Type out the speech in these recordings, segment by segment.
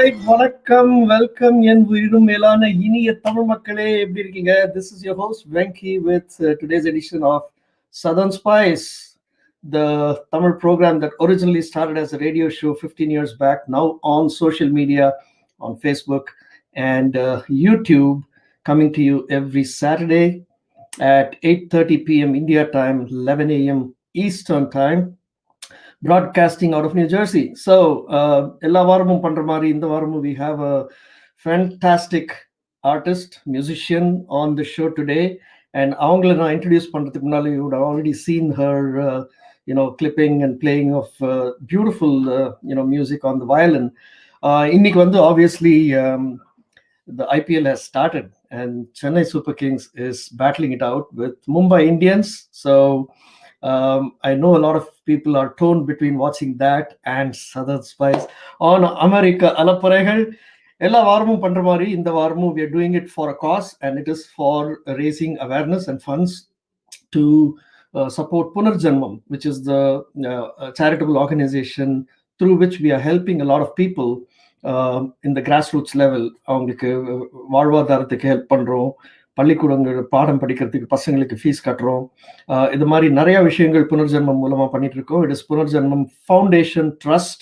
right, வணக்கம், welcome என் உயிரும் மேலான இனிய தமிழ் மக்களே, எப்படி இருக்கீங்க? This is your host Venky with today's edition of Southern Spice, the Tamil program that originally started as a radio show 15 years back, now on social media, on Facebook and YouTube, coming to you every Saturday at 8:30 p.m. India time, 11 a.m. Eastern time, broadcasting out of New Jersey. So, எல்லா வாரமும் பண்ற மாதிரி இந்த வாரமும் we have a fantastic artist, musician on the show today. And அவங்கள நான் introduce பண்றதுக்கு முன்னாடி you would have already seen her, clipping and playing of beautiful, music on the violin. இன்னைக்கு வந்து obviously the IPL has started and Chennai Super Kings is battling it out with Mumbai Indians. So I know a lot of people are torn between watching that and Southern Spice on AlapparaigaL. எல்லா வாரமும் பண்ற மாதிரி இந்த வாரமும் we are doing it for a cause, and it is for raising awareness and funds to support Punarjanmam, which is the charitable organization through which we are helping a lot of people in the grassroots level. அவங்களுக்கு வாழ்வாதாரத்துக்கு help பண்றோம், பள்ளிக்கூடங்கள் பாடம் படிக்கிறதுக்கு பசங்களுக்கு fees கட்டுறோம், இது மாதிரி நிறைய விஷயங்கள் புனர்ஜென்மம் மூலமா பண்ணிட்டு இருக்கோம். It is Punarjanmam Foundation Trust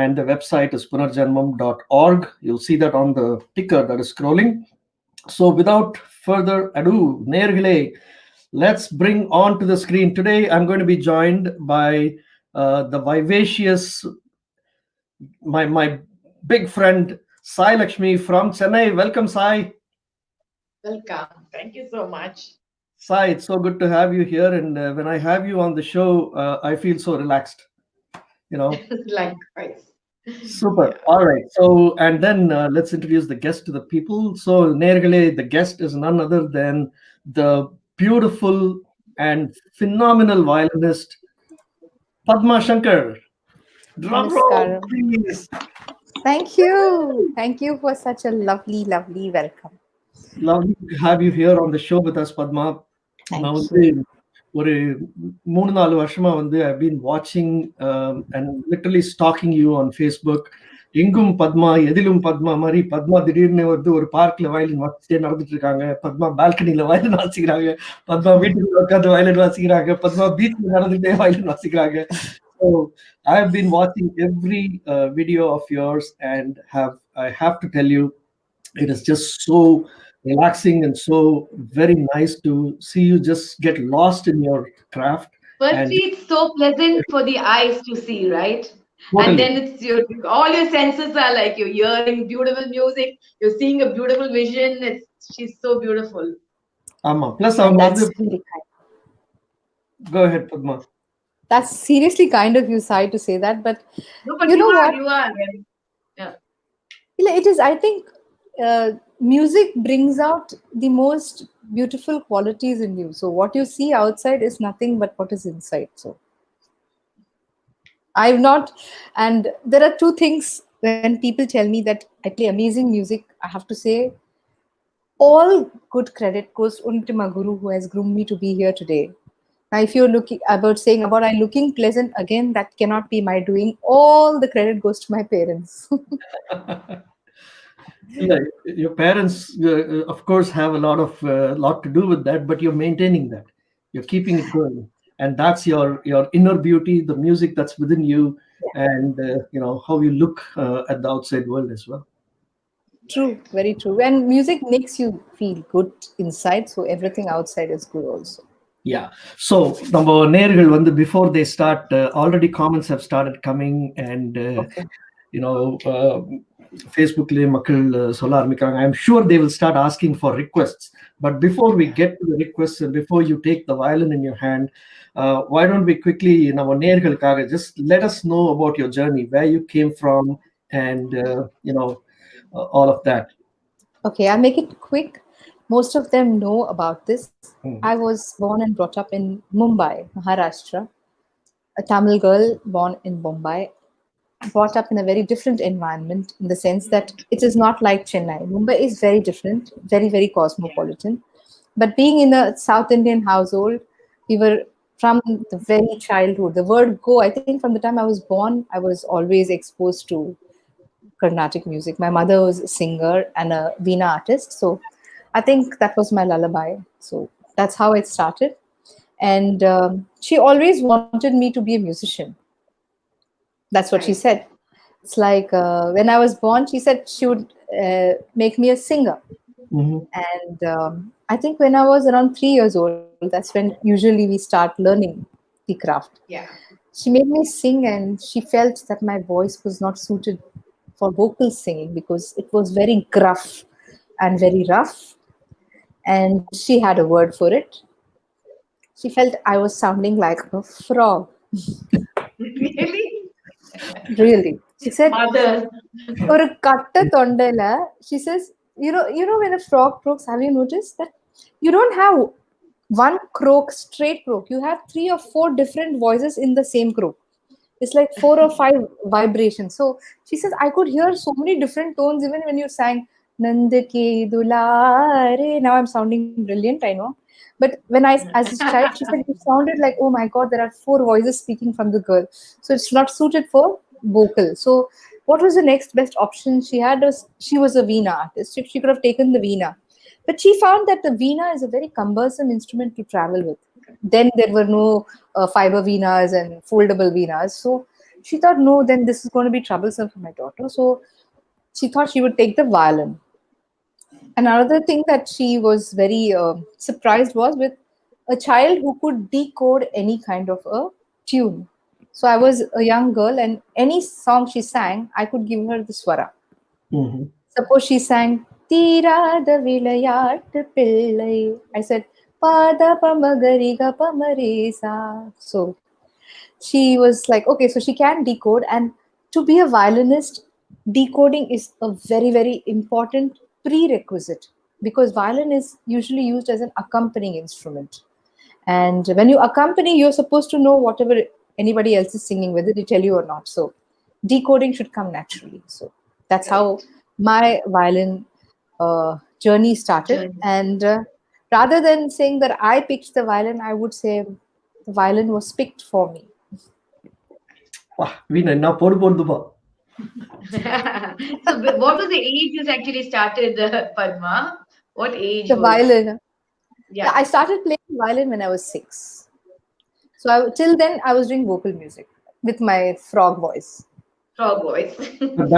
and the website is punarjanmam.org. You'll see that on the ticker that is scrolling. So without further ado, நேயர்களே, let's bring on to the screen. Today I'm going to be joined by the vivacious, my big friend Sai Lakshmi from Chennai. Welcome, Sai. Welcome. Thank you so much. Sai, it's so good to have you here. And when I have you on the show, I feel so relaxed, Likewise. Super. Yeah. All right. So, and then let's introduce the guest to the people. So, நேயர்களே, the guest is none other than the beautiful and phenomenal violinist, Padma Shankar. Drum roll, please. Thank you. Thank you for such a lovely, lovely welcome. Lovely to have you here on the show with us, Padma. Thank you. ஒரு 3-4 வருஷமா வந்து I've been watching and literally stalking you on Facebook. எங்கும் பத்மா எதிலும் பத்மா மாதிரி பத்மா திடீர்னு வந்து ஒரு பார்க்ல வயலின் வாசிச்சுட்டே நடந்துட்டு இருக்காங்க, பத்மா பால்கனில வயலின் வாசிக்கிறாங்க, பத்மா வீட்டுக்குள்ள உட்காந்து வயலின் வாசிக்கிறாங்க, பத்மா பீச்ல நடந்துட்டே violin வாசிக்கிறாங்க. So I have been watching every video of yours, and I have to tell you, it is just so relaxing and so very nice to see you just get lost in your craft. Firstly, it's so pleasant for the eyes to see, right? Totally. And then it's all your senses are like you're hearing beautiful music, you're seeing a beautiful vision. She's so beautiful. Plus that's really kind. Go ahead, Padma. That's seriously kind of you, Sai, to say that. But, no, but you know what? You are. Yeah. It is, I think, music brings out the most beautiful qualities in you. So what you see outside is nothing but what is inside. So I've not, and there are two things when people tell me that I play amazing music, I have to say all good credit goes to my guru who has groomed me to be here today. Now, if you're saying about I looking pleasant, again, that cannot be my doing. All the credit goes to my parents. Yeah, your parents, of course, have a lot to do with that, but you're maintaining that. You're keeping it going, and that's your inner beauty, the music that's within you, yeah. And how you look at the outside world as well. True, very true. And music makes you feel good inside, so everything outside is good also. Yeah. So, நம்ம நேயர்கள் வந்து before they start, already comments have started coming, and okay. Facebookல மக்கள் சொல்ல ஆரம்பிக்கிறாங்க. I'm sure they will start asking for requests. But before we get to the requests and before you take the violin in your hand, why don't we quickly, நம்ம நேயர்களுக்காக just let us know about your journey, where you came from, and all of that. Okay, I'll make it quick. Most of them know about this. I was born and brought up in Mumbai, Maharashtra, a Tamil girl born in Mumbai, brought up in a very different environment in the sense that it is not like Chennai. Mumbai is very different, very, very cosmopolitan. But being in a South Indian household, we were from the very childhood. The word go, I think from the time I was born, I was always exposed to Carnatic music. My mother was a singer and a veena artist, so I think that was my lullaby. So that's how it started. And she always wanted me to be a musician. That's what she Right. said. It's like when I was born, she said she would make me a singer. Mhm. And I think when I was around 3 years old, that's when usually we start learning the craft. Yeah. She made me sing, and she felt that my voice was not suited for vocal singing because it was very gruff and very rough. And she had a word for it. She felt I was sounding like a frog. Really? Really. She said, Mothers. ஒரு கட்ட தொண்டையில, she says, when a frog croaks, have you noticed that you don't have one croak, straight croak. You have three or four different voices in the same croak. It's like four or five vibrations. So she says, I could hear so many different tones even when you sang Nandake Dulare. Now I'm sounding brilliant, I know. But when as a child, she said, you sounded like, oh my God, there are four voices speaking from the girl. So it's not suited for vocal. So what was the next best option she had was she was a veena artist. She could have taken the veena. But she found that the veena is a very cumbersome instrument to travel with. Then there were no fiber veenas and foldable veenas. So she thought, no, then this is going to be troublesome for my daughter. So she thought she would take the violin. Another thing that she was very surprised was with a child who could decode any kind of a tune. So I was a young girl, and any song she sang, I could give her the swara. Mhm. Suppose she sang தீராத விளையாட்டு பிள்ளை. I said பாத பமகரிக பமரேசா. So she was like, okay, so she can decode. And to be a violinist, decoding is a very, very important prerequisite because violin is usually used as an accompanying instrument. And when you accompany, you're supposed to know whatever anybody else is singing, whether they tell you or not. So decoding should come naturally. So that's how Correct. my violin journey started. Journey. And rather than saying that I picked the violin, I would say the violin was picked for me. வா, வீணா என்ன போடு போடுதுப்பா. So, what was the age you actually started, Padma? What age The was? violin. Yeah, Yeah, I started playing violin when I was 6. So till then, I was doing vocal music with my frog voice. frog voice. But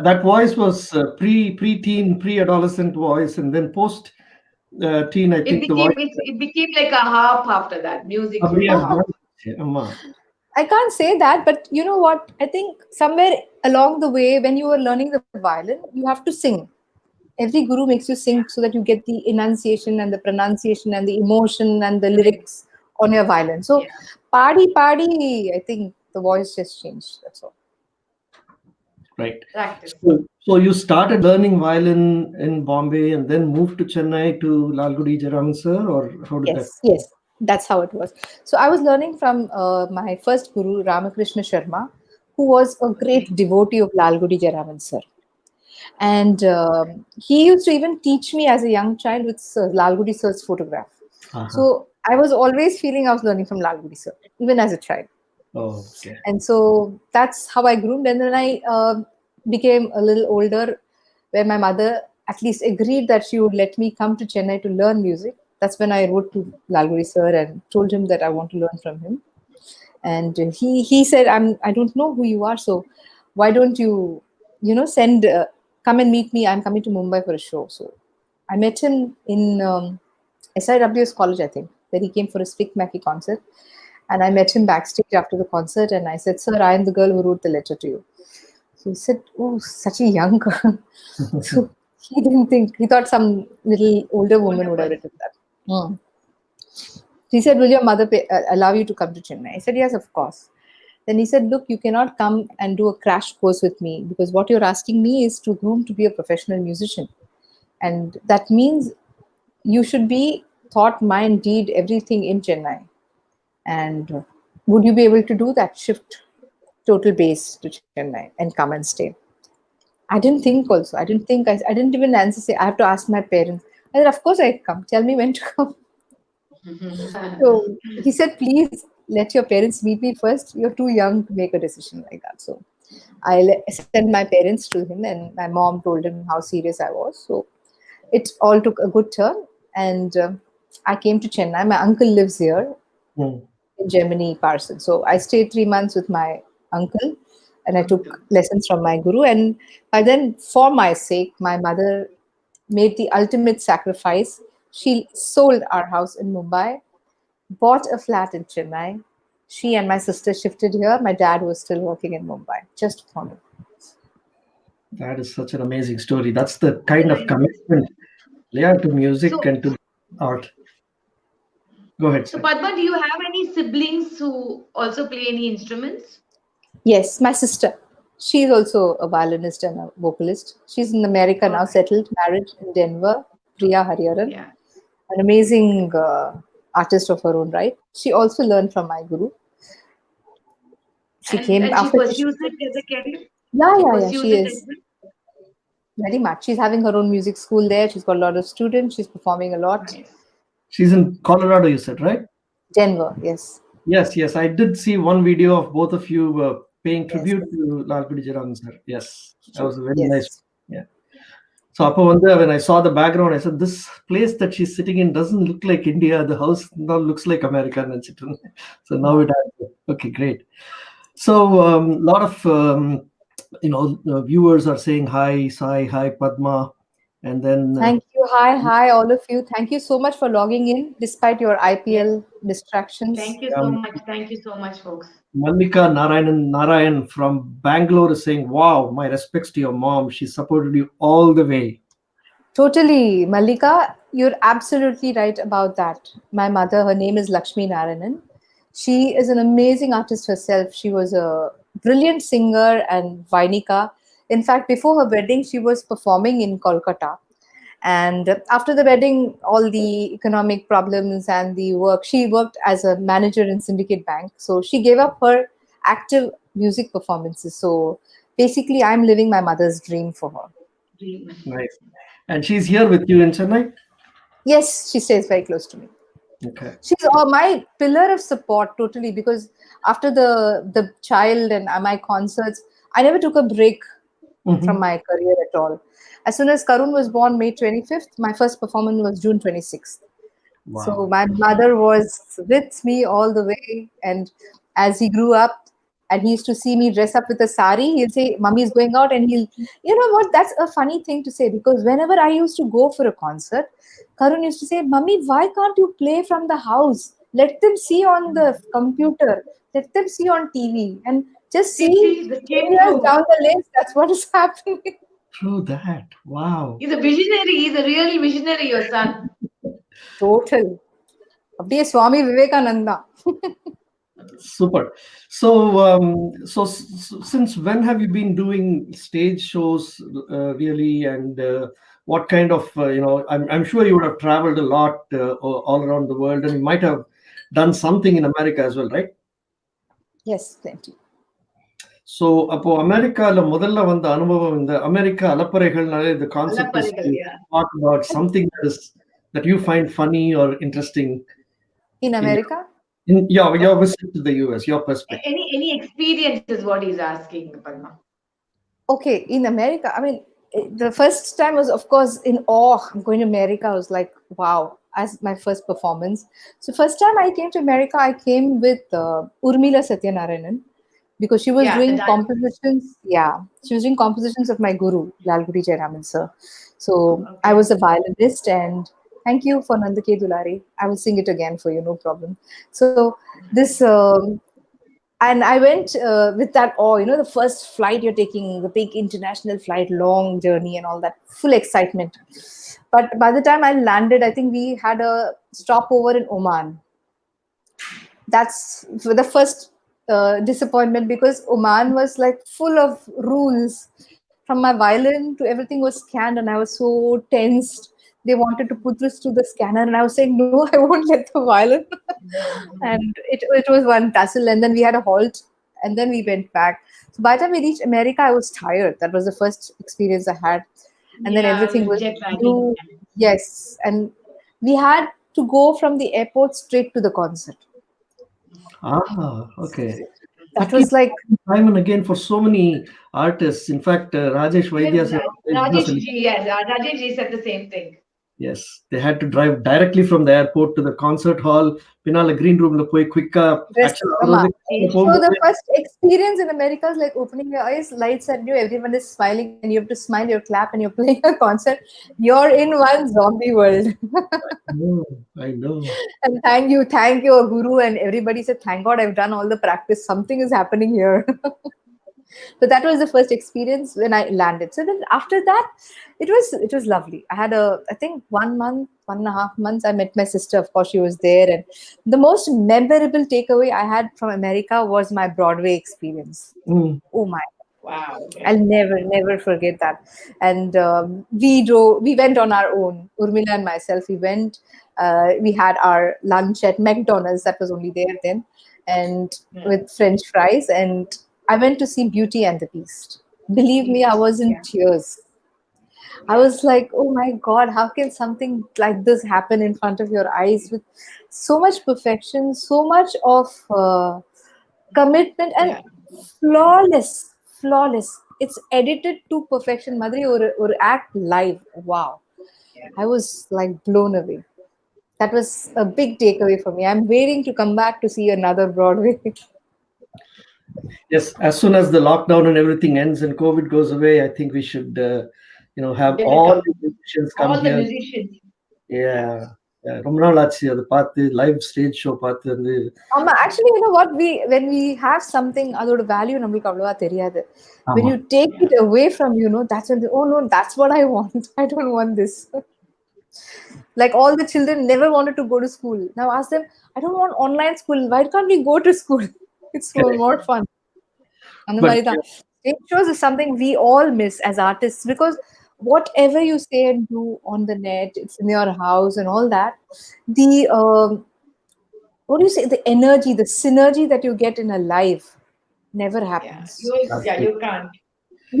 that voice was pre-teen, pre-adolescent voice, and then post teen, I think the voice. It became like a harp after that, music அப்படியே harp. மாறிடுச்சு. ஆமா. I can't say that, but you know what? I think somewhere along the way, when you were learning the violin, you have to sing. Every guru makes you sing so that you get the enunciation and the pronunciation and the emotion and the lyrics on your violin. So, Yeah, padi, I think the voice just changed. That's all. Right. practice. So you started learning violin in Bombay and then moved to Chennai to Lalgudi Jairam sir, or how did that? Yes, that's how it was. So I was learning from my first guru, Ramakrishna Sharma, who was a Okay. great devotee of Lalgudi Jaravan sir. And he used to even teach me as a young child with Sir, Lalgudi sir's photograph. Uh-huh. So I was always feeling I was learning from Lalgudi sir, even as a child. Oh, okay. And so that's how I groomed. And then I became a little older, where my mother at least agreed that she would let me come to Chennai to learn music. That's when I wrote to Lalguri sir and told him that I want to learn from him. And he said, I don't know who you are, so why don't you send come and meet me. I'm coming to Mumbai for a show. So I met him in SIWS college, I think, where he came for a Stick Mackie concert. And I met him backstage after the concert, and I said, sir, I am the girl who wrote the letter to you. So he said, oh, such a young girl. So he didn't think, he thought some little older woman Older would have person. written that. He said, will your mother allow you to come to Chennai? I said, yes, of course. Then he said, look, you cannot come and do a crash course with me because what you're asking me is to groom to be a professional musician. And that means you should be thought, mind, deed, everything in Chennai. And would you be able to do that? Shift total base to Chennai and come and stay. I didn't think also. I didn't even answer, say, I have to ask my parents. I said, of course I come. Tell me when to come. So he said, please let your parents meet me first. You're too young to make a decision like that. So sent my parents to him, and my mom told him how serious I was. So it all took a good turn, and I came to Chennai. My uncle lives here Mm. in Germany, Parson. So I stayed 3 months with my uncle, and I took lessons from my guru. And by then, for my sake, my mother made the ultimate sacrifice. She sold our house in Mumbai, bought a flat in Chennai. She and my sister shifted here. My dad was still working in Mumbai, just for me. That is such an amazing story. That's the kind of commitment, yeah, to music So, and to art. Go ahead, so sir. Padma, do you have any siblings who also play any instruments? Yes, my sister. She's also a violinist and a vocalist. She's in America All now, right. settled, married in Denver. Priya Hariharan, Yeah. an amazing artist of her own right. She also learned from my guru. She came And she after pursues she, it as a career. yeah, She yeah, yeah. pursues She it as is well. very much. She's having her own music school there. She's got a lot of students. She's performing a lot. Nice. She's in Colorado, you said, right? Denver, yes, Yes, yes. I did see one video of both of you paying yes, tribute to Lal Jaran, sir. Yes, that true, was a very nice. yes. Yeah. So Appa when I saw the background, I said, this place that she's sitting in doesn't look like India. The house now looks like America. And so now it Wow. has. Okay, great. So a lot of viewers are saying hi, Sai, hi, Padma, and then Thank you. Hi, hi, all of you. Thank you so much for logging in despite your Yes. IPL distractions. Thank you so um, much. Thank you so much, folks. Mallika Narayan from Bangalore is saying, "Wow, my respects to your mom. She supported you all the way." Totally, Malika, you're absolutely right about that. My mother, her name is Lakshmi Narayanan. She is an amazing artist herself. She was a brilliant singer and Vainika. In fact, before her wedding, she was performing in Kolkata. And after the wedding, all the economic problems and the work, she worked as a manager in Syndicate Bank. So she gave up her active music performances. So basically, I'm living my mother's dream for her. Dream. Nice. And she's here with you in Chennai. Yes, she stays very close to me. Okay. She's my pillar of support totally because after the child and my concerts, I never took a break from Mhm. my career at all. As soon as Karun was born, May 25th, my first performance was June 26th. So Wow. my mother was with me all the way, and as he grew up, and he used to see me dress up with a sari, he'll say, "Mummy's going out," and you know what? That's a funny thing to say because whenever I used to go for a concert, Karun used to say, "Mummy, why can't you play from the house? Let them see on the computer. Let them see on TV, and just see See, this 10 came years true. down the list. That's what is happening." True that. Wow. He's a visionary. He's a real visionary, your son. Total. அப்படியே Swami Vivekananda. Super. Since when have you been doing stage shows, really, and what kind of I'm sure you would have traveled a lot all around the world, and you might have done something in America as well, right? Yes, plenty. So அப்போ அமெரிக்கால முதல்ல வந்த அனுபவம் இந்த America அலப்பறைகள்னாலே the concept is Alapparaigal, to yeah. talk about something that you find funny or interesting In in America? your visit to the US, your perspective. Any experience is what he's asking, Padma. Okay, in America, I mean, the first time was, of course, in awe. I'm going to America. I was like, wow, as my first performance. So, first time I came to America, I came with Urmila Satyanarayanan because she was Yeah, the doing dance. compositions. Yeah, she was doing compositions of my guru, Lalguri Jayaraman sir. So, I Okay. was a violinist, and thank you for Nandake Dulari. I will sing it again for you, no problem. So, this. And I went with that awe, the first flight you're taking, the big international flight, long journey, and all that, full excitement. But by the time I landed, I think we had a stopover in Oman. That's for the first disappointment because Oman was like full of rules. From my violin to everything was scanned, and I was so tensed. They wanted to put this to the scanner, and I was saying, "No, I won't let the violin." And it was one tussle, and then we had a halt, and then we went back. So by the time we reached America, I was tired. That was the first experience I had, and then Yeah, everything with was jet lagging. new. Yes, and we had to go from the airport straight to the concert. Ah, okay. That was like time and again for so many artists. In fact, Rajesh Vaidya said, Rajesh ji, yes, Rajesh ji said the same thing. yes, they had to drive directly from the airport to the concert hall. Pinala green room lo poi quick dress. So the first experience in America is like opening your eyes, lights at you, everyone is smiling, and you have to smile, you clap, and you're playing a concert. You're in one zombie world. I know. And thank you, Guru, and everybody said, "Thank God, I've done all the practice. Something is happening here." So that was the first experience when I landed. So then after that, it was lovely. I had I think 1 month, 1.5 months. I met my sister. Of course, she was there, and the most memorable takeaway I had from America was my Broadway experience. Oh my! Wow. I'll never forget that. And we went on our own. Urmila and myself, we went. We had our lunch at McDonald's. That was only there then, and with French fries. And I went to see Beauty and the Beast. Believe me, I was in tears. I was like, oh my God, how can something like this happen in front of your eyes with so much perfection, so much of commitment, and flawless, flawless. It's edited to perfection, Madri, or act live. Wow. I was like blown away. That was a big takeaway for me. I'm waiting to come back to see another Broadway. Yes, as soon as the lockdown and everything ends and COVID goes away, I think we should, have all the musicians come All the here. musicians. Yeah. ரொம்ப நாள் ஆச்சு அதை பார்த்து live stage show பார்த்து வந்து Actually, you know what? When we have something, அதோட value நம்மளுக்கு அவ்வளவா தெரியாது. When you take it away from you, know that's when oh no, that's what I want. I don't want this. Like all the children never wanted to go to school. Now ask them, I don't want online school. Why can't we go to school? It's more fun. அந்த மாதிரி தான். Stage shows is something we all miss as artists because whatever you say and do on the net, it's in your house and all that. The what do you say? The energy, the synergy that you get in a live never happens. You can't.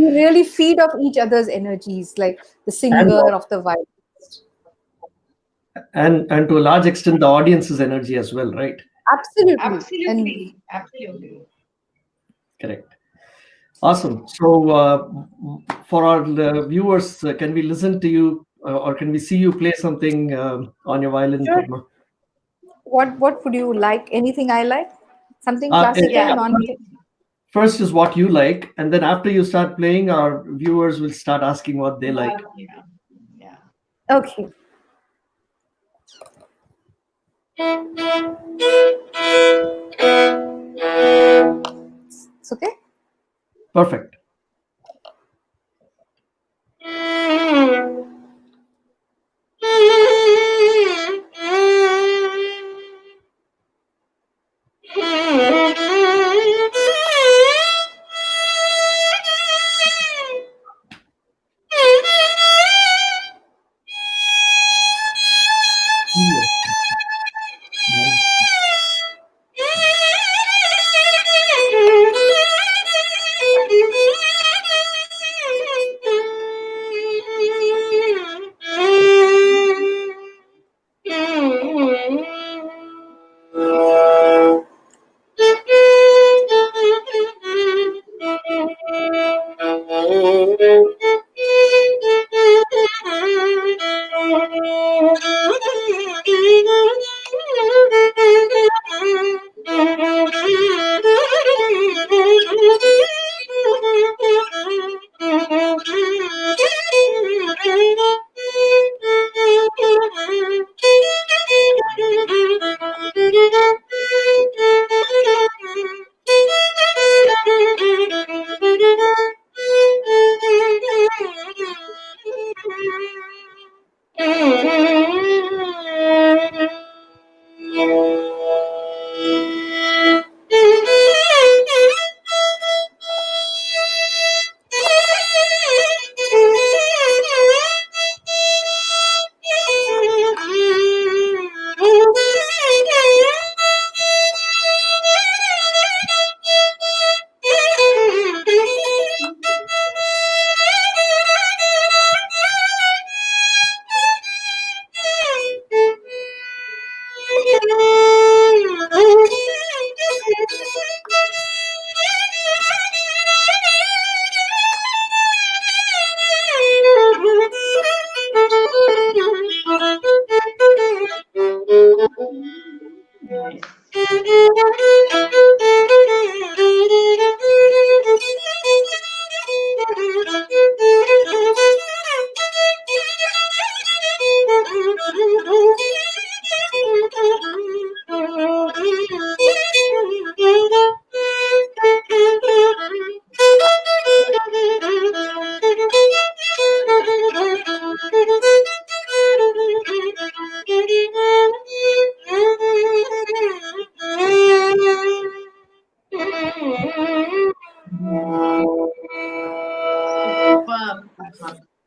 We really feed off each other's energies, like the singer of the violinist. And to a large extent, the audience's energy as well, right? Absolutely. Absolutely. Correct. Awesome. So, for our viewers, can we listen to you or can we see you play something on your violin, Sure. Padma? What would you like? Anything I like? Something classical, non-classical? First is what you like, and then after you start playing, our viewers will start asking what they like. Yeah. Okay. It's okay? Perfect.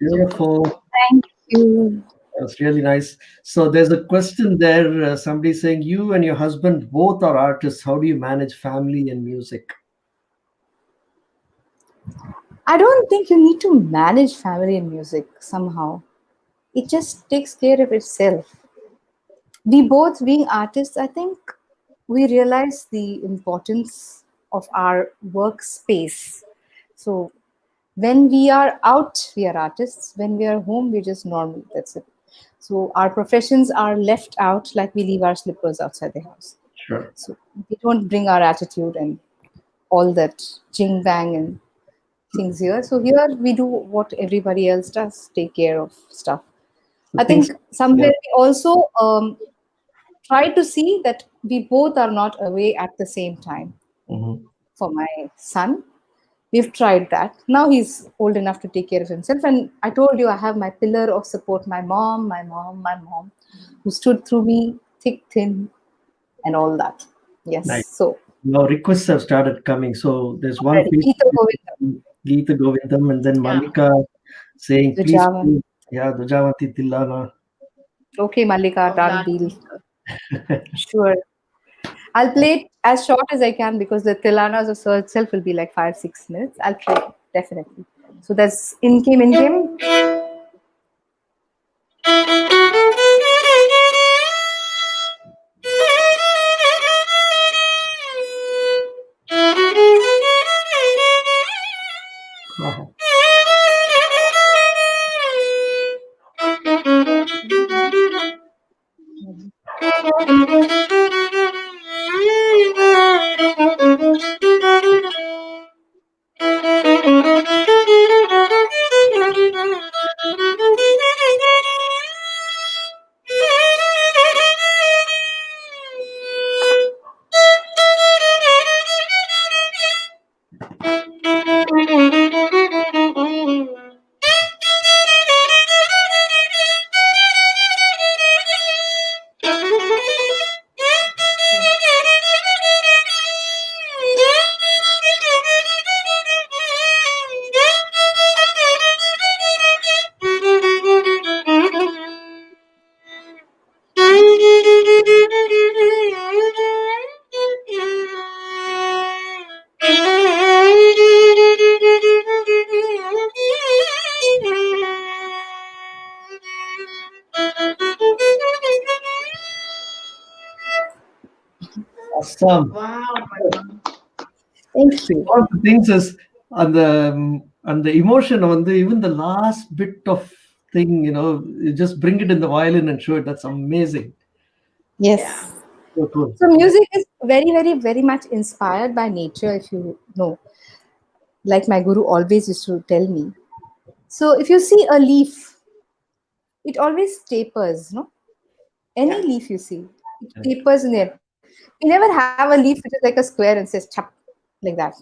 Beautiful. Thank you. That's really nice. So there's a question there. Somebody saying, you and your husband both are artists. How do you manage family and music? I don't think you need to manage family and music somehow. It just takes care of itself. We both being artists, I think we realize the importance of our workspace. So when we are out, we are artists. When we are home, we're just normal. That's it. So our professions are left out like we leave our slippers outside the house. Sure. So we don't bring our attitude and all that jing bang and things here. So here we do what everybody else does, take care of stuff. So I things, think somewhere yeah. we also try to see that we both are not away at the same time. Mhm. For my son, we've tried that. Now he's old enough to take care of himself. And I told you, I have my pillar of support, my mom, who stood through me thick, thin, and all that. Yes. Nice. So, Now requests have started coming. So there's one already. piece, Geeta Govindam, Geeta Govindam, and then Yeah. Malika saying, please, Dujavan. please, yeah, Dujavanti Dillana. Okay, Malika, Of done that. deal. Sure. I'll play it as short as I can because the Tilanas of so itself will be like 5-6 minutes. I'll play it, definitely. So that's in came. Uh-huh. Awesome. Wow. Thank you. One of the things is on the emotion on the even the last bit of thing, you just bring it in the violin and show it. That's amazing. Yeah. Yes. So cool. So music is very, very, very much inspired by nature, if you know, like my guru always used to tell me. So if you see a leaf, it always tapers, no? Any Yeah. leaf you see, it tapers in there. We never have a leaf which is like a square and says chap like that.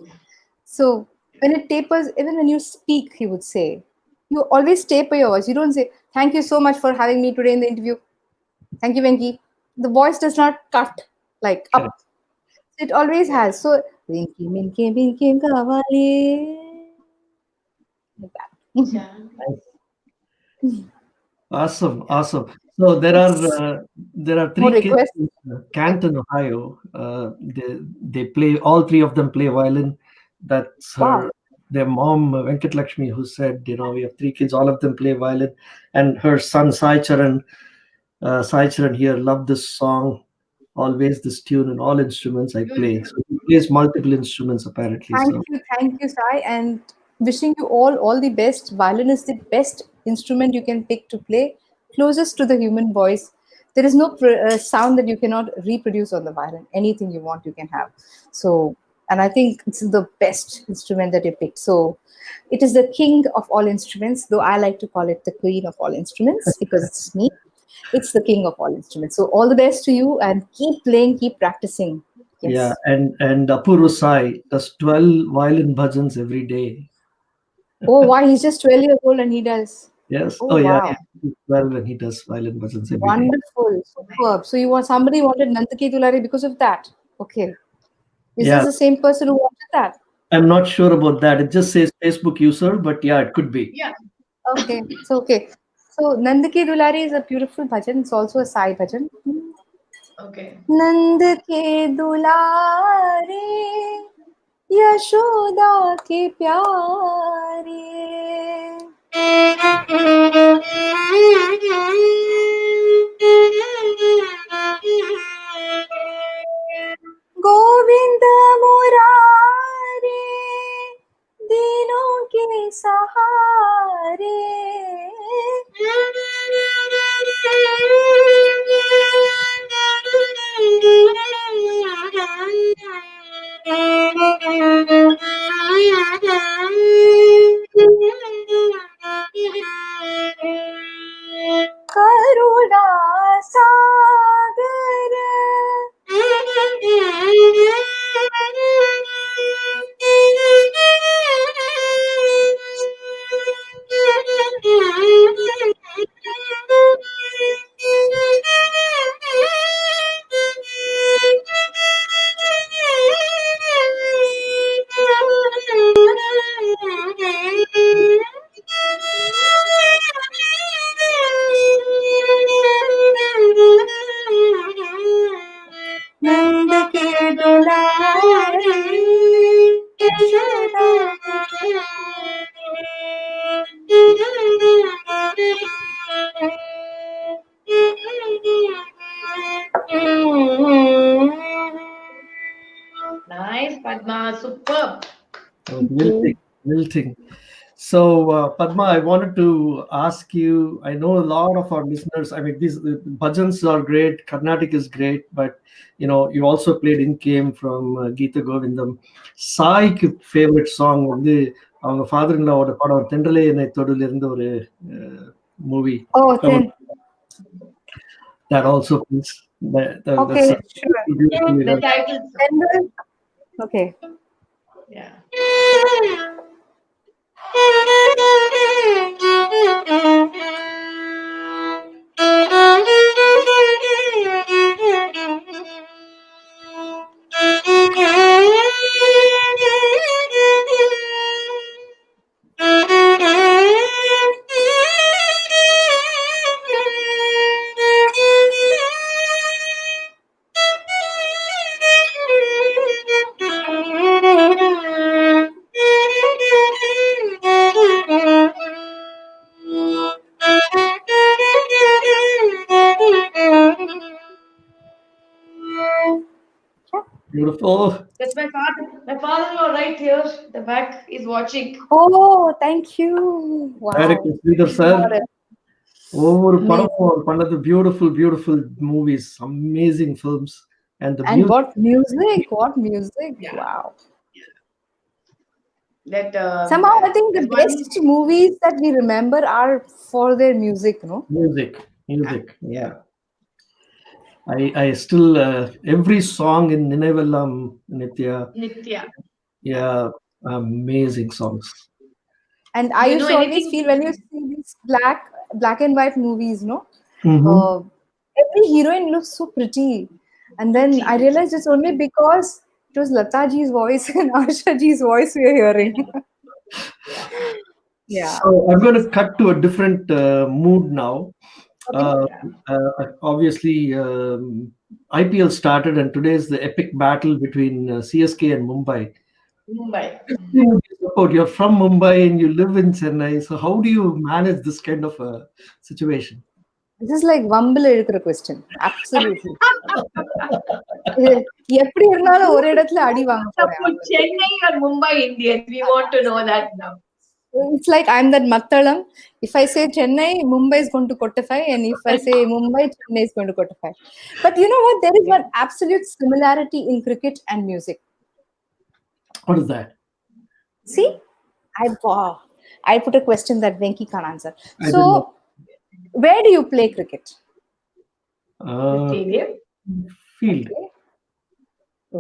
So when it tapers, even when you speak, he would say, you always taper your voice. You don't say, thank you so much for having me today in the interview. Thank you, Venki. The voice does not cut like Correct. up. It always Yeah. has. So Venki, Minki, Minki, Kavali. Like that. Yeah. Awesome, Yeah. awesome. So Yes. there are More three kids requests. in Canton, Ohio. They play, all three of them play violin. That's Wow. their mom Venkat Lakshmi, who said, we have three kids, all of them play violin, and her son Sai Charan here loved this song. Always this tune and all instruments I play. So he plays multiple instruments apparently. So Thank you, Sai, and wishing you all the best. Violin is the best instrument you can pick to play, closest to the human voice. There is no sound that you cannot reproduce on the violin. Anything you want, you can have. So, and I think it's the best instrument that you picked. So, it is the king of all instruments, though I like to call it the queen of all instruments because it's me. It's the king of all instruments. So, all the best to you and keep playing, keep practicing. yeah, Yes. and Apurva Sai does 12 violin bhajans every day. Oh, why? He's just 12 years old and he does. Yes. Oh, Oh, yeah. wow. He's 12 and he does violin bhajans every day. Wonderful. Superb. So you want somebody wanted Nandaki Tulari because of that. Okay. Is this Yeah. the same person who wanted that? I'm not sure about that. It just says Facebook user, but yeah, it could be. Yeah. Okay. So Nand Ki Dulari is a beautiful bhajan. It's also a Sai bhajan. Okay. नंद के दुलारे यशोदा के प्यारे गोविंद मुरारे दीनों के सहारे करुणा सागर नंद के दुलारे Yashoda Nice, Padma. Superb. Wilting. So, Padma, I wanted to ask you. I know a lot of our listeners. I mean, these bhajans are great. Carnatic is great, but you also played in game from Geeta Govindam. Sai's favorite song வந்து அவங்க ஃபாதர்-in-lawோட படம் தென்றலே என்னை தொடுல இருந்து ஒரு movie. Oh, then. That also please. Okay, sure. The title. Okay. Yeah. Beautiful. That's my father. My father-in-law right here. The back is watching. Oh, thank you. Wow. Director Sridhar sir. Over Pandadu, beautiful movies, amazing films, and the and what music? What music? Yeah. Wow. That Somehow I think the best movies that we remember are for their music, no? Music, yeah. I still every song in Ninevellam Nitya, yeah, amazing songs. And I used to always feel when you see these black and white movies, no, every heroine looks so pretty, and then I realized it's only because it was Lataji's voice and Ashaji's voice we are hearing. Yeah. So I'm going to cut to a different mood now. Obviously, IPL started, and today is the epic battle between CSK and Mumbai. You're from Mumbai and you live in Chennai. So how do you manage this kind of a situation? This is like Vambal edukra question. Absolutely. எப்படி இருந்தாலும் ஒரு இடத்துல அடி வாங்க போறேன். Chennai or Mumbai Indians, we want to know that now. It's like I'm that Mattalam. If I say Chennai, Mumbai is going to codify, and if I say Mumbai, Chennai is going to codify. But you know what? There is one absolute similarity in cricket and music. What is that? See, I put a question that Venky can't answer. So, where do you play cricket? Field.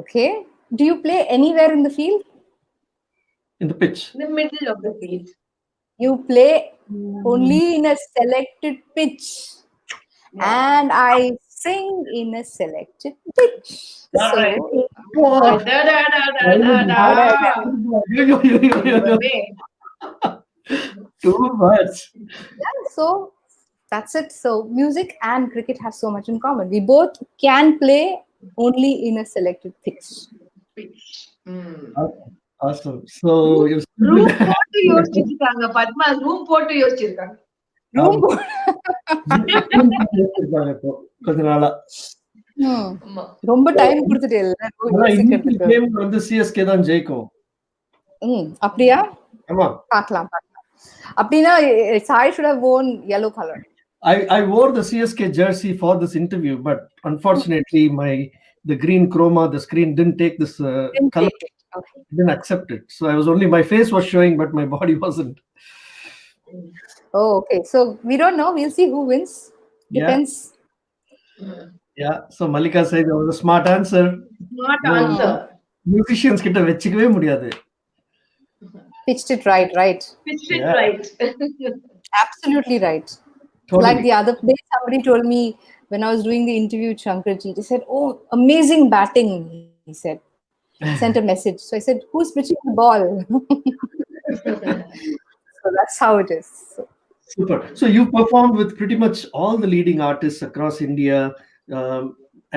Okay. Do you play anywhere in the field? In the pitch. In the middle of the field. You play only in a selected pitch. And I sing in a selected pitch. Too much. Yeah, so that's it. So music and cricket have so much in common. We both can play only in a selected pitch. Awesome. So you room போட்டு யோசிச்சிருக்காங்க Padma room போட்டு யோசிச்சிருக்காங்க Room. கொஞ்ச நாளா ரொம்ப time கொடுத்துட்டே இல்ல வந்து CSK தான் ஜெயிக்கும். அப்படியா? ஆமா, பார்க்கலாம். அப்படின்னா Sai should have worn yellow color. I wore the CSK jersey for this interview, but unfortunately the green chroma, the screen didn't take this color. Okay. Didn't accept it. So I was only, my face was showing, but my body wasn't. Oh, okay. So we don't know. We'll see who wins. Depends. Yeah. So Malika said that was a smart answer. Smart answer. Musicians கிட்ட வெச்சிக்கவே முடியாது. Pitched it right. Pitched it right. Absolutely right. Totally. Like the other day, somebody told me when I was doing the interview with Shankarji, they said, "Oh, amazing batting," he said. Sent a message. So I said, "Who's pitching the ball?" So that's how it is. Super. So you performed with pretty much all the leading artists across India,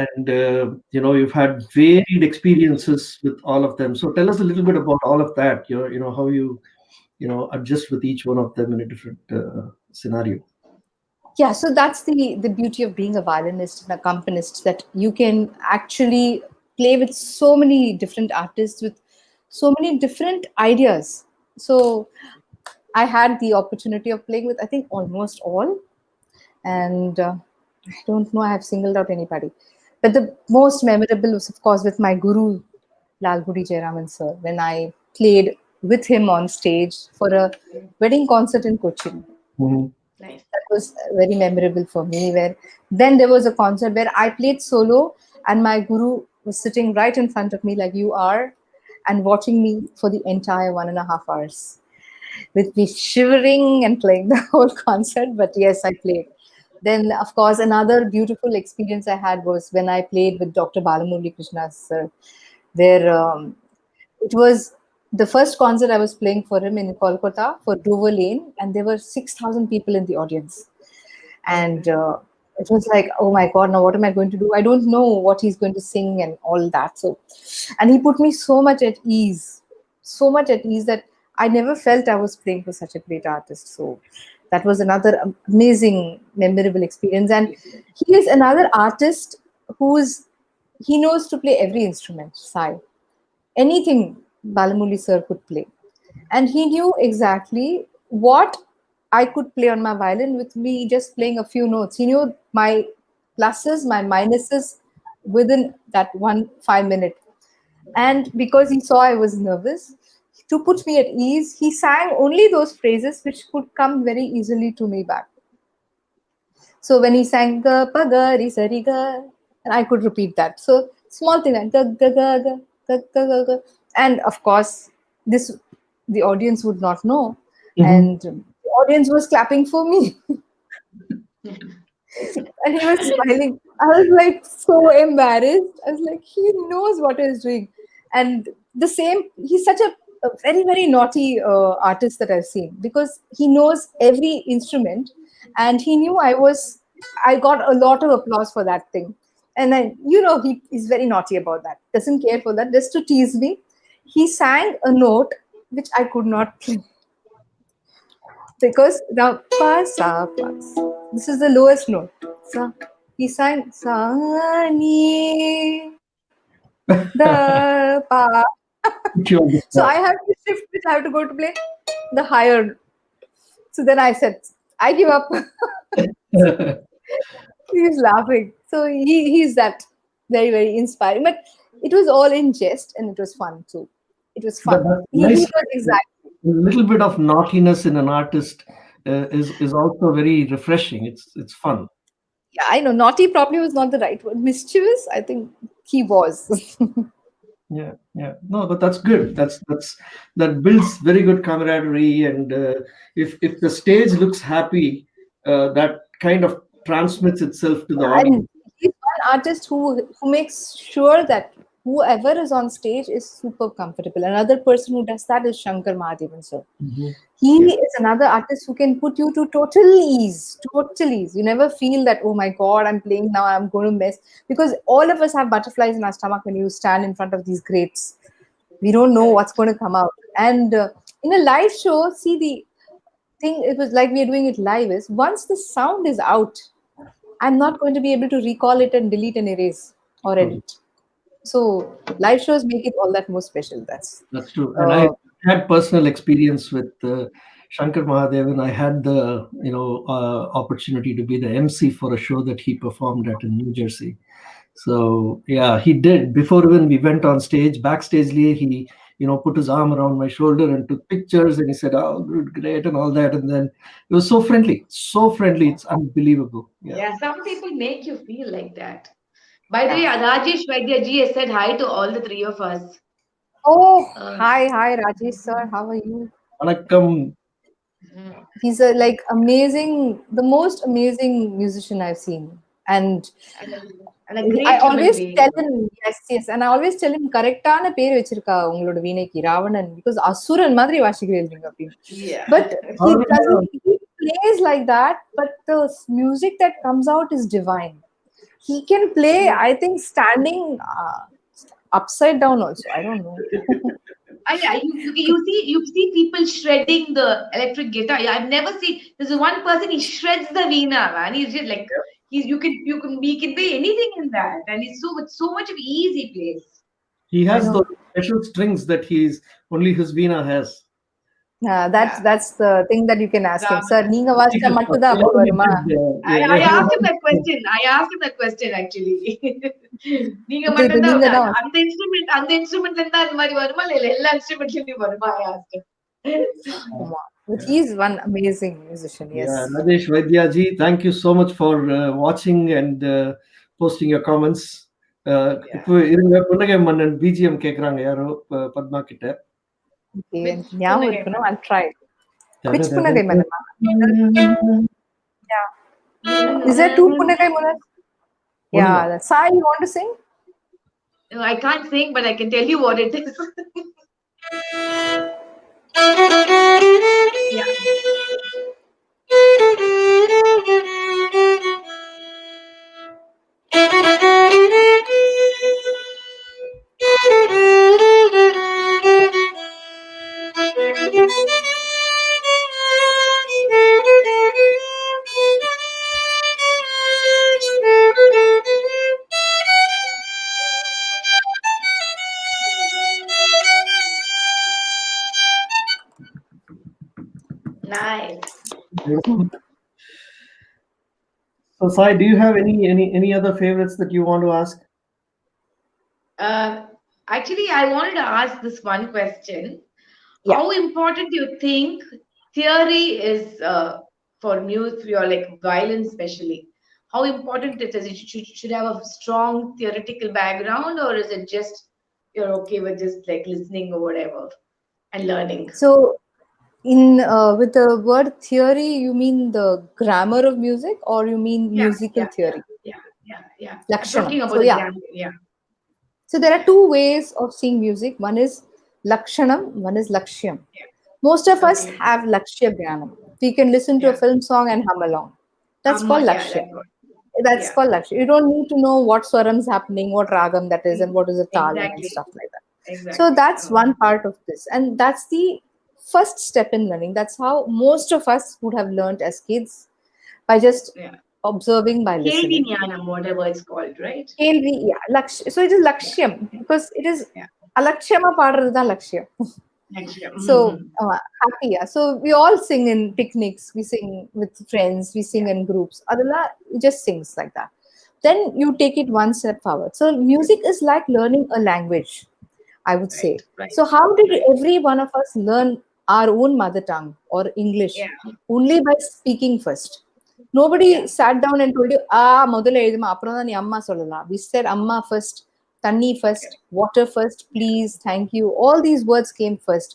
and you've had varied experiences with all of them. So tell us a little bit about all of that. How you adjust with each one of them in a different scenario. Yeah, so that's the beauty of being a violinist and accompanist, that you can actually play with so many different artists with so many different ideas. So I had the opportunity of playing with, I think, almost all. And I don't know, I have singled out anybody. But the most memorable was, of course, with my guru, Lalgudi Jayaraman sir, when I played with him on stage for a wedding concert in Cochin. Mm-hmm. Nice. That was very memorable for me. Where then there was a concert where I played solo and my guru was sitting right in front of me like you are and watching me for the entire 1.5 hours with me shivering and playing the whole concert. But yes, I played. Then, of course, another beautiful experience I had was when I played with Dr. Balamurali Krishna sir, where it was the first concert I was playing for him in Kolkata for Dover Lane, and there were 6,000 people in the audience. And it was like, oh my God, now what am I going to do? I don't know what he's going to sing and all that. So, and he put me so much at ease that I never felt I was playing for such a great artist. So that was another amazing, memorable experience. And he is another artist he knows to play every instrument, Sai. Anything Balamurali sir could play. And he knew exactly what I could play on my violin with me just playing a few notes. He knew my pluses, my minuses within that 5 minute. And because he saw I was nervous, to put me at ease, he sang only those phrases which could come very easily to me back. So when he sang ga pa ga ri sa ri ga, and I could repeat that. So small thing like ga ga ga ga ga ga ga ga. And of course, the audience would not know. Mm-hmm. And the audience was clapping for me. And he was smiling. I was like so embarrassed. I was like, he knows what he's doing. And he's such a very, very naughty artist that I've seen, because he knows every instrument, and he knew I got a lot of applause for that thing. And then, he is very naughty about that. Doesn't care for that. Just to tease me, he sang a note which I could not play. Because now, pa, sa, pa. This is the lowest note. Sa. He sang sa, ni, da, pa. So I have to shift it. I have to go to play the higher. So then I said, I give up. He's laughing. So he's that very, very inspiring. But it was all in jest and it was fun too. It was fun. Nice. He was exactly. A little bit of naughtiness in an artist is also very refreshing. It's fun. Yeah, I know. Naughty probably was not the right word. Mischievous, I think he was. Yeah. No, but that's good. That builds very good camaraderie, and if the stage looks happy, that kind of transmits itself to the audience. And he's one artist who makes sure that whoever is on stage is super comfortable. Another person who does that is Shankar Mahadevan sir. He is another artist who can put you to total ease, total ease. You never feel that, oh my God, I'm playing now, I'm going to mess. Because all of us have butterflies in our stomach when you stand in front of these greats. We don't know what's going to come out. And in a live show, see, the thing, it was like we're doing it live, is once the sound is out, I'm not going to be able to recall it and delete and erase or edit. So live shows make it all that more special. That's true. And I had personal experience with Shankar Mahadevan. I had the opportunity to be the MC for a show that he performed at in New Jersey. So yeah, he did. Before when we went on stage, backstagely, he put his arm around my shoulder and took pictures, and he said, "Oh, good, great," and all that. And then it was so friendly, so friendly. It's unbelievable. Yeah, some people make you feel like that. By the way, Rajesh Vaidya ji has said hi to all the three of us. Oh, hi, Rajesh sir. How are you? Vanakkam. He's a amazing, the most amazing musician I've seen. And And a great I human always being. tell him, yes, and I always tell him, correctana பேர் வச்சிருக்கா உங்களோட வீணைக்கு Ravanan, because அசுரன் மாதிரி வாசிக்கிறீங்க அப்படின்னு. Yeah. But he plays like that, but the music that comes out is divine. He can play, I think, standing upside down also. I don't know. Yeah, you see people shredding the electric guitar. Yeah, I've never seen. There's one person, he shreds the veena, man. He's just like he can play anything in that, and it's with so much of ease he plays. He has those special strings that only his veena has. That's the thing that you can ask him. Sir, நீங்க வாசிச்சா மட்டும் தான் அப்படி வருமா? I asked him that question actually. நீங்க மட்டும் தான் அந்த இன்ஸ்ட்ருமெண்ட்ல இருந்தா அந்த மாதிரி வருமா இல்ல எல்லா இன்ஸ்ட்ருமெண்ட்லயும் வருமா? I asked him. But he's one amazing musician. Yes. Yeah, Rajesh Vaidya ji, thank you so much for watching and posting your comments. இப்போ இருங்க புன்னகை மன்னன் BGM கேக்குறாங்க யாரோ பத்மா கிட்ட. Okay, ஞாபகம் இருக்கணும். I'll try. Which புன்னகை மன்னன்? Yeah. Is there two புன்னகை மன்னன்? Yeah. Sai, you want to sing? No, I can't sing, but I can tell you what it is. Yeah. Nice. So Sai, do you have any other favorites that you want to ask? Actually, I wanted to ask this one question. Yeah. How important do you think theory is for music, for like violin especially? How important it is? It should have a strong theoretical background, or is it just you're okay with just like listening or whatever and learning? So, in with the word theory, you mean the grammar of music, or you mean musical theory? Yeah. Lakshanam. Talking about So, the grammar, yeah. So there are two ways of seeing music. One is lakshanam, one is lakshyam. Yeah. Most of us have lakshya jnanam. We can listen to a film song and hum along. That's called lakshya. That's called lakshya. You don't need to know what swaram's happening, what ragam that is, and what is a talam and stuff like that. Exactly. So that's one part of this. And that's the first step in learning. That's how most of us would have learned as kids, by just observing, by listening. Kelvi, whatever it's called, right? Kelvi, yeah. So it is lakshyam, because it is alakshama padradhu da lakshyam. So happy, yeah. So we all sing in picnics, we sing with friends, we sing in groups. Adala just sings like that. Then you take it one step forward. So music is like learning a language, I would say. So how did every one of us learn our own mother tongue or English? Only by speaking first. Nobody sat down and told you, முதல்ல எழுதுமா அப்புறம் தான் நீ அம்மா சொல்லலாம். We said amma first, tanni first, water first, please, thank you. All these words came first.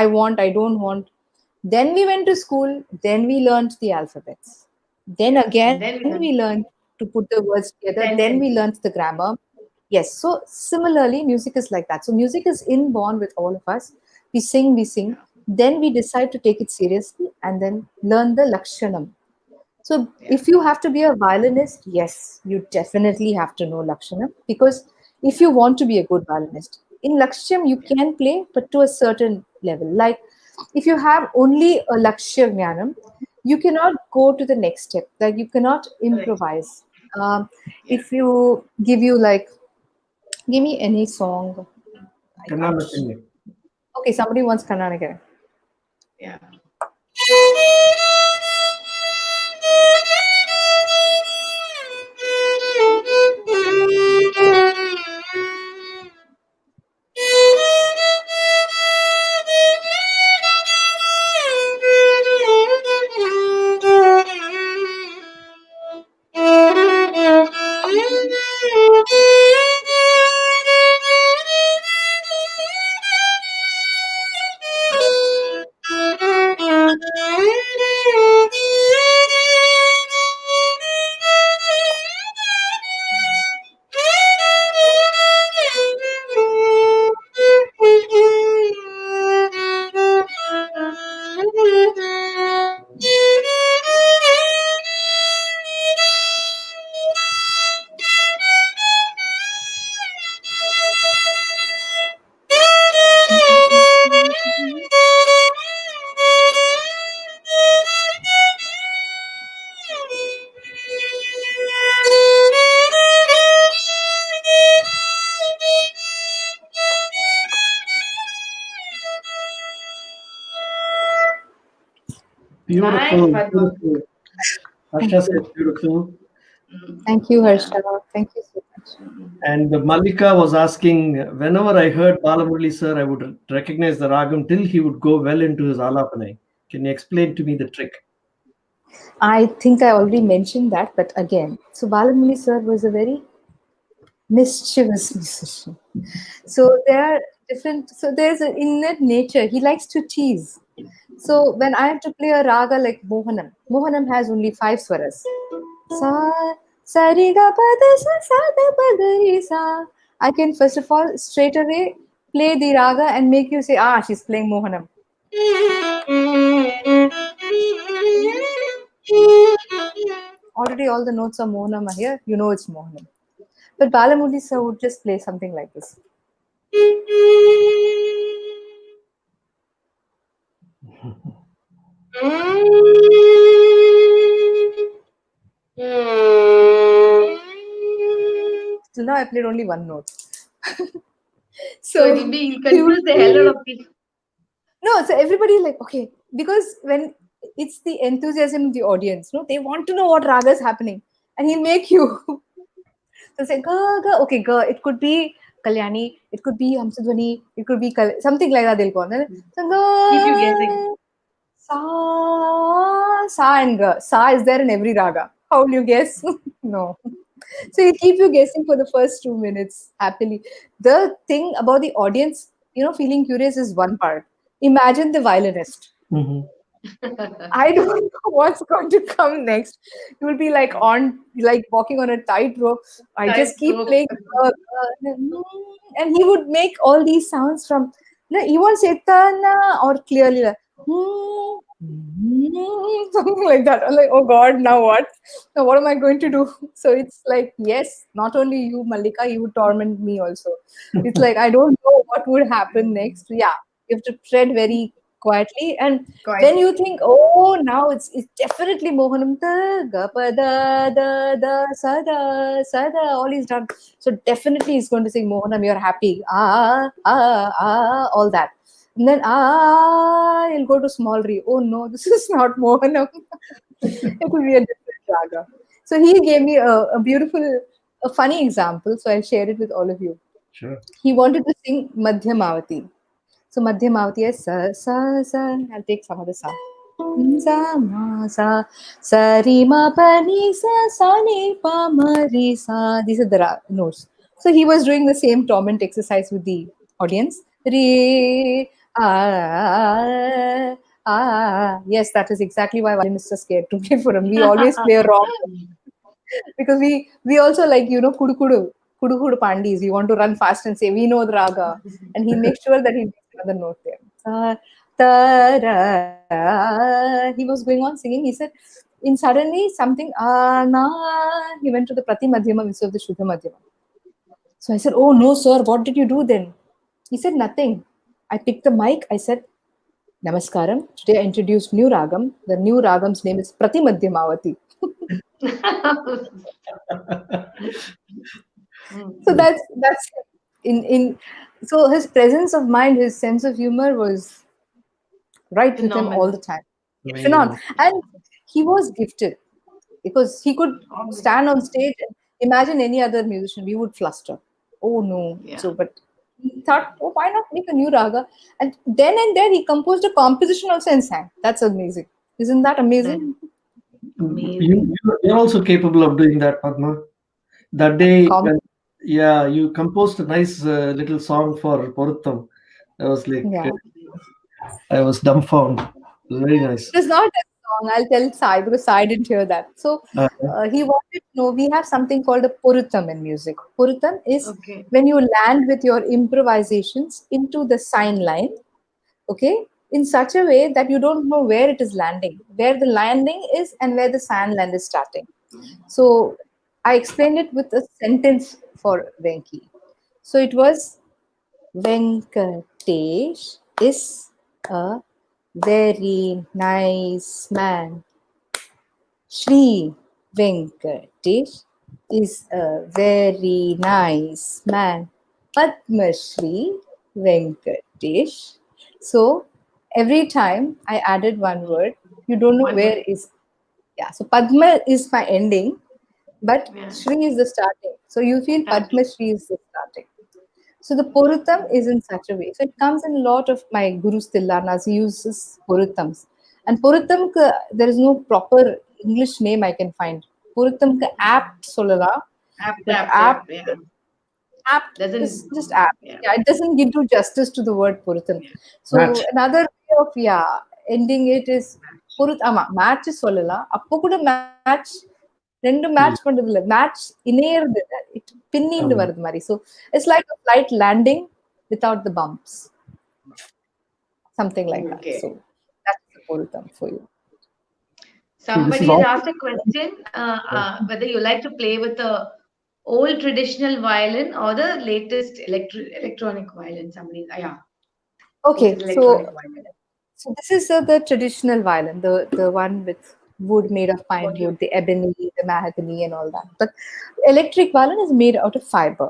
I want, I don't want. Then we went to school. Then we learned the alphabets. Then again we learned to put the words together. Then we learned the grammar. Yes. So similarly, music is like that. So music is inborn with all of us. We sing, we sing. Then we decide to take it seriously and then learn the lakshanam. So Yeah. if you have to be a violinist, yes, you definitely have to know lakshanam, because if you want to be a good violinist, in laksham you can play, but to a certain level. Like if you have only a lakshya jnanam, you cannot go to the next step. Like you cannot Correct. improvise. Yeah. If you give me any song. I can't. Kannada. Okay, somebody wants Karnataka. Yeah. Nice, Beautiful, Padma. beautiful. Thank Harsha you. said beautiful. Thank you, Yeah. Harsha. Thank you so much. And Malika was asking, whenever I heard Balamurali sir, I would recognize the ragam till he would go well into his alapanai. Can you explain to me the trick? I think I already mentioned that, but again, so Balamuni sir was a very mischievous musician. So there are different, so there's an innate nature. He likes to tease. So when I have to play a raga like Mohanam, Mohanam has only five swaras. Sa, sa, ri, ga, pa, da, sa, da, pa, da, ri, sa. I can first of all straight away play the raga and make you say, ah, she's playing Mohanam. Already all the notes are Mohanam are here, you know it's Mohanam. But Balamudi sir would just play something like this. Till now I played only one note. So So he'll he would confuse the hell out of people. no, so everybody like, okay, because when it's the enthusiasm of the audience, no, they want to know what raga is happening, and he'll make you. So say ga ga, okay, ga. It could be Kalyani, it could be Hamsadwani, it could be something like that. They'll go on. So Keep you guessing. ga sa and ga. Sa is there in every raga. How will you guess? No. So he keep you guessing for the first 2 minutes happily. The thing about the audience, feeling curious is one part. Imagine the violinist. Mhm. I don't know what's going to come next. You will be like walking on a tightrope. I just keep Tightrope. playing, and he would make all these sounds from. No, he won't say "tana" or clearly like, something like that. I'm like, oh God, now what? Now what am I going to do? So it's like, yes, not only you, Malika, you would torment me also. It's like I don't know what would happen next. Yeah, you have to tread very quietly, and Quite. when you think, oh, now it's definitely Mohanam da ga pa da sada sada, all is done. So definitely he's going to sing Mohanam. You're happy, all that, and then he'll go to small re. Oh no, this is not Mohanam. It will be a different raga. So he gave me a funny example. So I'll share it with all of you. Sure. He wanted to sing Madhyamavati. So Madhyamavati is sa sa sa. I'll take some of the sa. Sa ma sa sa ri ma pa ni sa sa ni pa ma ri sa. These are the notes. So he was doing the same torment exercise with the audience. Re yes, that is exactly why violinists are scared to play for him. We always play wrong because we also like kudu kudu. Hudu Hudu Pandis, we want to run fast and say, we know the raga. And he makes sure that he makes another note there. He was going on singing. He said, in suddenly something, he went to the Prati Madhyama instead of the Shuddha Madhyama. So I said, oh no, sir, what did you do then? He said, nothing. I picked the mic. I said, Namaskaram. Today I introduced new ragam. The new ragam's name is Prati Madhyamavati. So that's in so his presence of mind, his sense of humor was right with him all the time. And he was gifted because he could stand on stage and imagine any other musician, we would fluster. Oh no. Yeah. So but he thought, oh, why not make a new raga? And then and there he composed a composition also and sang. That's amazing. Isn't that amazing? You're also capable of doing that, Padma. That day, you composed a nice little song for Poruttam. I was like, I was dumbfounded. It was very nice. It was not a song. I'll tell Sai because Sai didn't hear that. So he wanted to know, we have something called a Puruttam in music. Puruttam is when you land with your improvisations into the sign line, okay, in such a way that you don't know where it is landing, where the landing is and where the sign line is starting. So I explained it with a sentence for Venki. So it was, Venkatesh is a very nice man. Shri Venkatesh is a very nice man. Padma Shri Venkatesh. So every time I added one word, you don't know where is. Yeah, so Padma is my ending, but Shri is the starting. So you feel Padma Shri is the starting. So the Puruttam is in such a way. So it comes in a lot of my Guru's Tillanas. He uses Puruttams. And Puruttam, there is no proper English name I can find. Puruttam apt solala. Apt is just apt. Yeah, it doesn't give do justice to the word Puruttam. So another way of ending it is Puruttama. Match is solala. Appo kuda match. ரெண்டு match பண்றது இல்ல, match இணையறது, it பின்னிண்டு வருது மாதிரி. So it's like a flight landing without the bumps, something like that. So that's the Puruttam for you. Somebody has asked a question whether you like to play with the old traditional violin or the latest electronic violin. Somebody, okay, so this is the traditional violin, the one with wood made of pine wood, the ebony, the mahogany and all that. But electric violin is made out of fiber.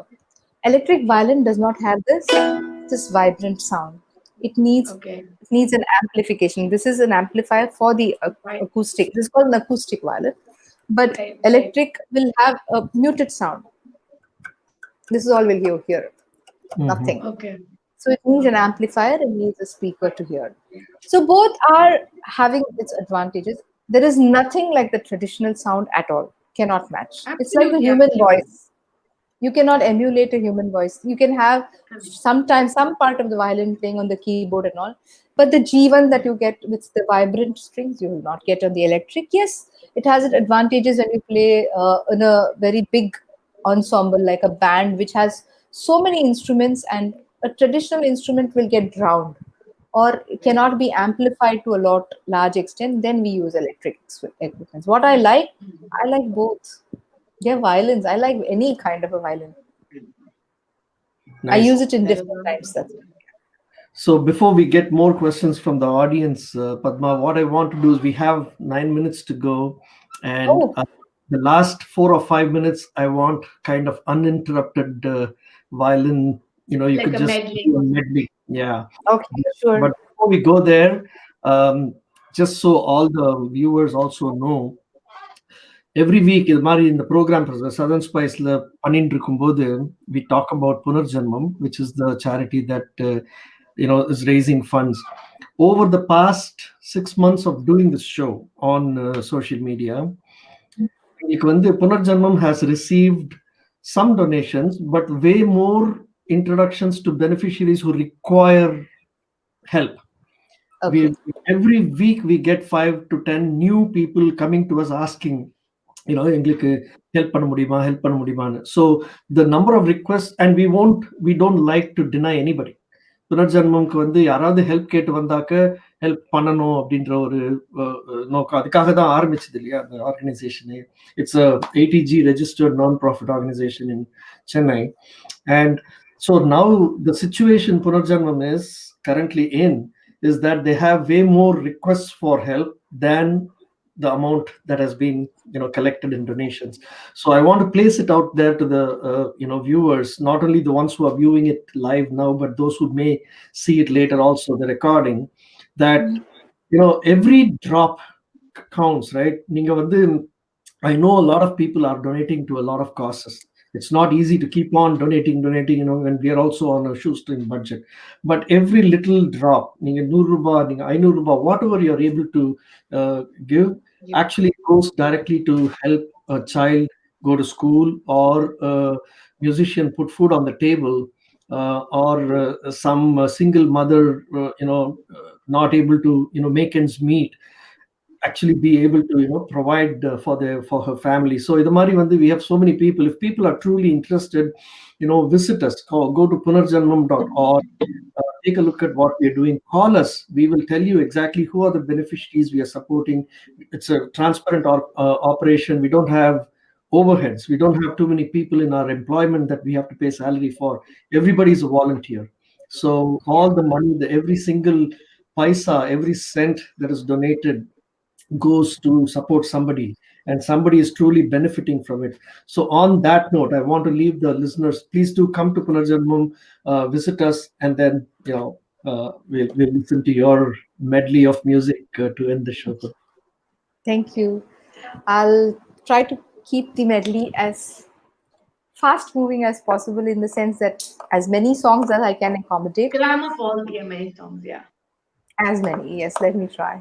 Electric violin does not have this vibrant sound. It needs an amplification. This is an amplifier for the acoustic. This is called an acoustic violin. But electric will have a muted sound. This is all we'll hear. Nothing. So it needs an amplifier, it needs a speaker to hear. So both are having its advantages. There is nothing like the traditional sound at all. Cannot match. Absolutely. It's like the human voice. You cannot emulate a human voice. You can have sometimes some part of the violin playing on the keyboard and all, but the G1 that you get with the vibrant strings, you will not get on the electric. Yes, it has its advantages when you play in a very big ensemble like a band which has so many instruments, and a traditional instrument will get drowned or cannot be amplified to a large extent. Then we use electric equipment. What I like both. They're violins. I like any kind of a violin. Nice. I use it in different times. That's it. So before we get more questions from the audience, Padma, what I want to do is we have 9 minutes to go, and the last 4 or 5 minutes I want kind of uninterrupted violin. You know, you like could just do a medley. Yeah. Okay, sure. But before we go there, just so all the viewers also know, every week in the program Southern Spice we talk about Punarjanmam, which is the charity that is raising funds. Over the past 6 months of doing this show on social media, Punarjanmam has received some donations, but way more introductions to beneficiaries who require help. Every week we get 5 to 10 new people coming to us asking, எங்களுக்கு help பண்ண முடியுமான்னு. So the number of request and we don't like to deny anybody. புனர்ஜன்மம்க்கு வந்து யாராவது help கேட்டு வந்தாக்க help பண்ணணும் அப்படின்ற ஒரு நோக்கம், அதுக்காக தான் ஆரம்பிச்சது இல்லையா அந்த organisation. It's a ATG registered non profit organisation in Chennai. And so now the situation Punarjanmam is currently in is that they have way more requests for help than the amount that has been collected in donations. So I want to place it out there to the viewers, not only the ones who are viewing it live now, but those who may see it later also, the recording, that every drop counts, right? Ninga vandu, I know a lot of people are donating to a lot of causes. It's not easy to keep on donating, when we are also on a shoestring budget. But every little drop, ninga 100 ruba, ninga 500 ruba, whatever you are able to give, actually goes directly to help a child go to school, or a musician put food on the table, or some single mother, not able to make ends meet, actually be able to provide for her family. So idu mari vandu we have so many people. If people are truly interested, visit us, go to punarjanmam.org, take a look at what we are doing, call us. We will tell you exactly who are the beneficiaries we are supporting. It's a transparent operation. We don't have overheads. We don't have too many people in our employment that we have to pay salary for. Everybody is a volunteer. So all the money, every single paisa, every cent that is donated goes to support somebody, and somebody is truly benefiting from it. So on that note, I want to leave the listeners, please do come to Punarjanmam, visit us, and then we'll listen to your medley of music to end the show. Thank you. I'll try to keep the medley as fast moving as possible, in the sense that as many songs as I can accommodate. Cram up all the many songs, yeah. As many, yes, let me try.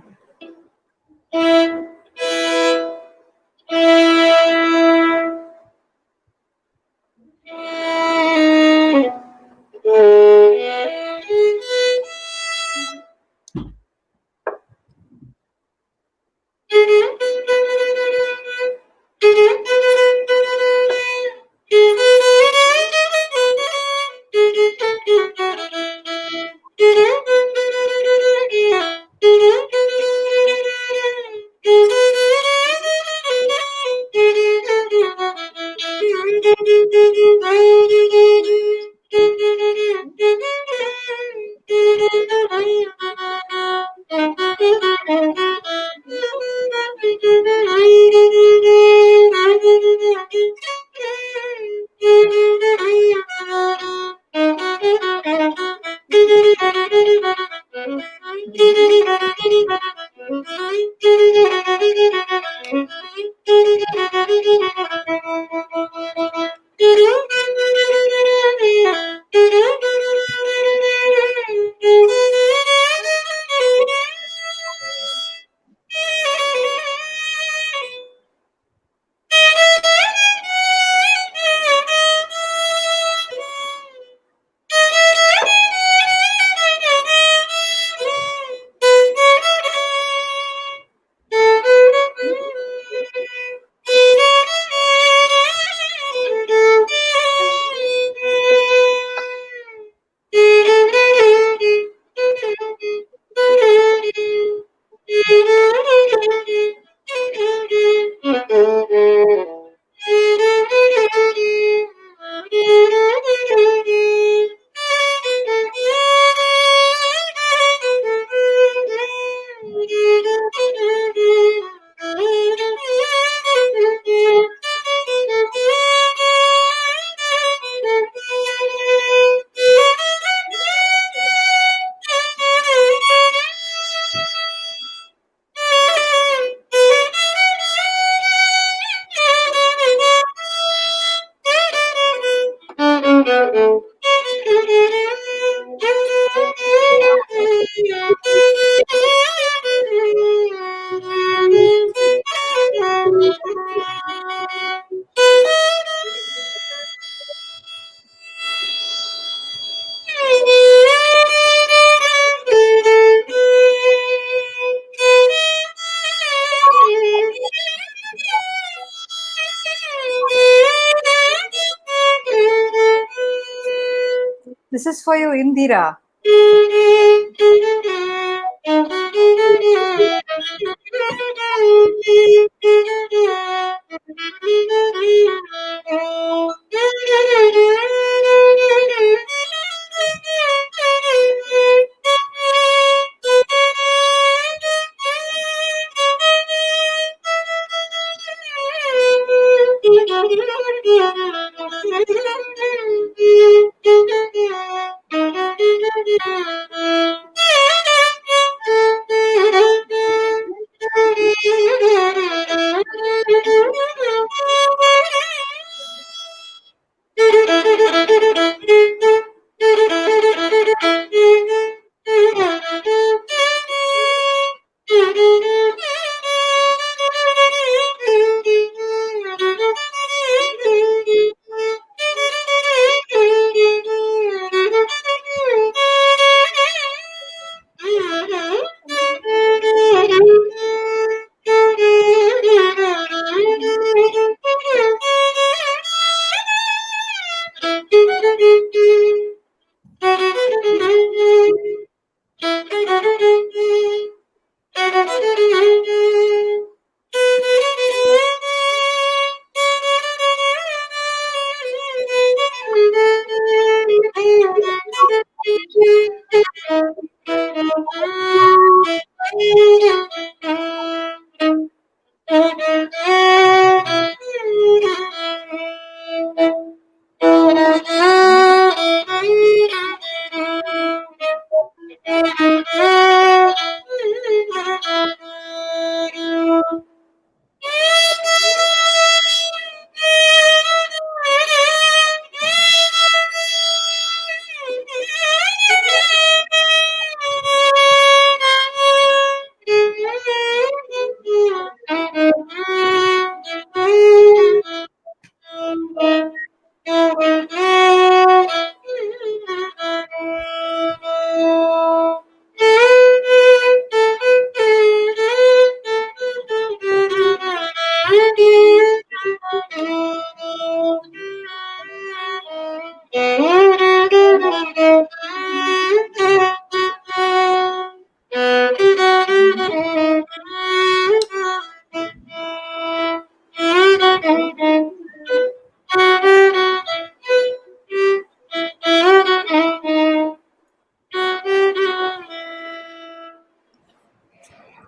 is for you, Indira.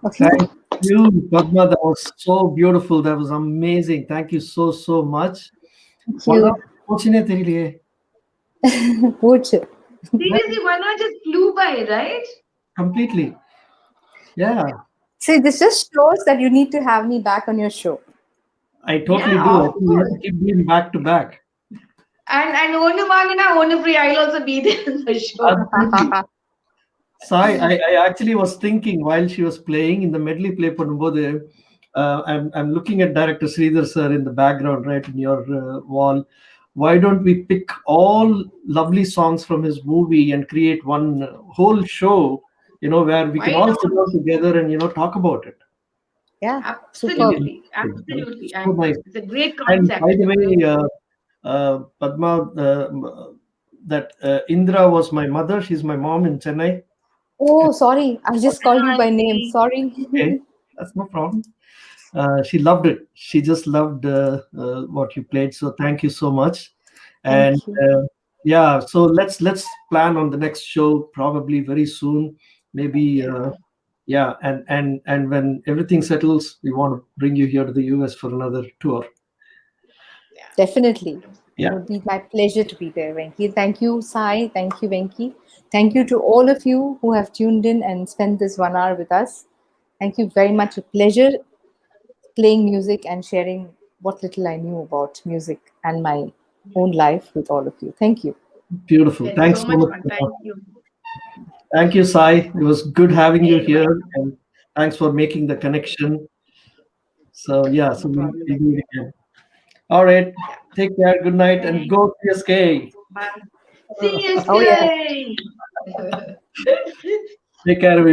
Okay. Thank you, Padma. That was so beautiful. That was amazing. Thank you so, so much. Thank you. Would you? Seriously, one hour just flew by, right? Completely. Yeah, See, this just shows that you need to have me back on your show. I totally Yeah, do. I of think we have course. to keep doing back to back. And Onu Wangana, Onu Free, I'll also be there for sure. Absolutely. Sai, I actually was thinking while she was playing in the medley play பண்ணும்போது, I'm looking at director Sridhar sir in the background, right in your wall. Why don't we pick all lovely songs from his movie and create one whole show, where we can Why all sit not? down together and talk about it. Yeah, superb. Absolutely. Absolutely. So And nice. it's a great And by concept. the way, Padma, that Indra was my mother. She's my mom in Chennai. Oh, sorry. I just called you by name. Sorry. Okay, that's no problem. She loved it. She just loved what you played. So thank you so much. And Thank you. yeah, so let's plan on the next show probably very soon. Maybe yeah, and when everything settles, we want to bring you here to the US for another tour. Definitely. It Yeah, would be my pleasure to be there, Venki. Thank you, Sai. Thank you, Venki. Thank you to all of you who have tuned in and spent this 1 hour with us. Thank you very much. A pleasure playing music and sharing what little I knew about music and my own life with all of you. Thank you. beautiful. It's Thanks so so much much. fun. Thank you. Thank you, Sai. It was good having you Hey, bye. here, and thanks for making the connection. So yeah, so No we'll problem. do it again. All right. Yeah. Take care. Good night, and Thanks. go CSK. Bye. See you, Oh, yeah. Sky. Take care, everybody.